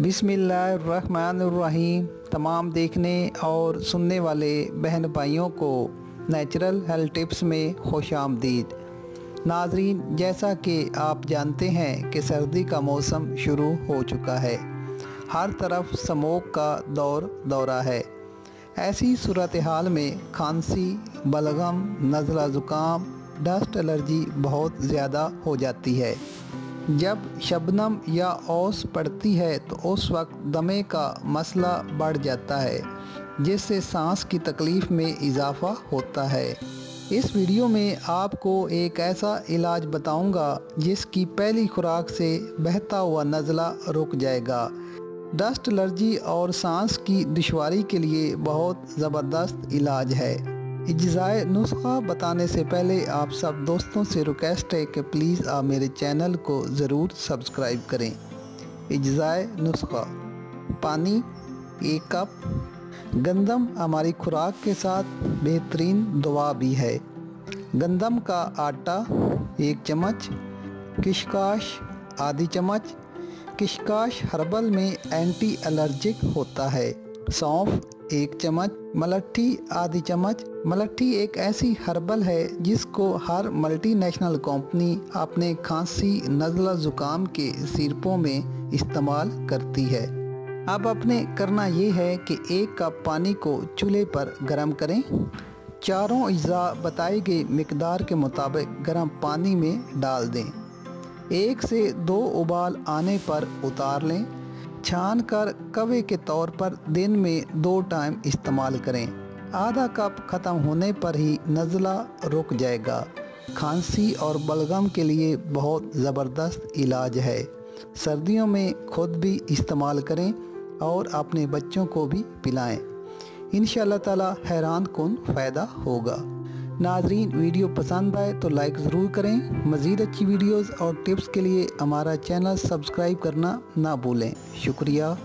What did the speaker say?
बिस्मिल्लाहिर्रहमानिर्रहीम। तमाम देखने और सुनने वाले बहन भाइयों को नेचुरल हेल्थ टिप्स में खुशामदीद। नाज़रीन, जैसा कि आप जानते हैं कि सर्दी का मौसम शुरू हो चुका है। हर तरफ स्मोक का दौरा है। ऐसी सूरत हाल में खांसी, बलगम, नज़ला ज़ुकाम, डस्ट एलर्जी बहुत ज़्यादा हो जाती है। जब शबनम या ओस पड़ती है तो उस वक्त दमे का मसला बढ़ जाता है, जिससे सांस की तकलीफ़ में इजाफ़ा होता है। इस वीडियो में आपको एक ऐसा इलाज बताऊंगा जिसकी पहली खुराक से बहता हुआ नज़ला रुक जाएगा। डस्ट एलर्जी और सांस की दुश्वारी के लिए बहुत ज़बरदस्त इलाज है। इज्ज़ाए नुस्खा बताने से पहले आप सब दोस्तों से रिक्वेस्ट है कि प्लीज़ आप मेरे चैनल को ज़रूर सब्सक्राइब करें। इज्ज़ाए नुस्खा: पानी 1 कप। गंदम हमारी खुराक के साथ बेहतरीन दवा भी है। गंदम का आटा 1 चम्मच। किशकाश आधी चम्मच। किशकाश हर्बल में एंटी एलर्जिक होता है। सौंफ 1 चम्मच। मलट्ठी आधी चम्मच। मलट्ठी एक ऐसी हर्बल है जिसको हर मल्टीनेशनल कंपनी अपने खांसी, नज़ला ज़ुकाम के सिरपों में इस्तेमाल करती है। अब अपने करना ये है कि 1 कप पानी को चूल्हे पर गर्म करें। चारों अज्जा बताई गई मिकदार के मुताबिक गर्म पानी में डाल दें। 1 से 2 उबाल आने पर उतार लें। छान कर कवे के तौर पर दिन में 2 टाइम इस्तेमाल करें। आधा कप ख़त्म होने पर ही नज़ला रुक जाएगा। खांसी और बलगम के लिए बहुत ज़बरदस्त इलाज है। सर्दियों में खुद भी इस्तेमाल करें और अपने बच्चों को भी पिलाएं। इंशाअल्लाह ताला हैरान कुन फ़ायदा होगा। नाज़रीन, वीडियो पसंद आए तो लाइक ज़रूर करें। मज़ीद अच्छी वीडियोज़ और टिप्स के लिए हमारा चैनल सब्सक्राइब करना ना भूलें। शुक्रिया।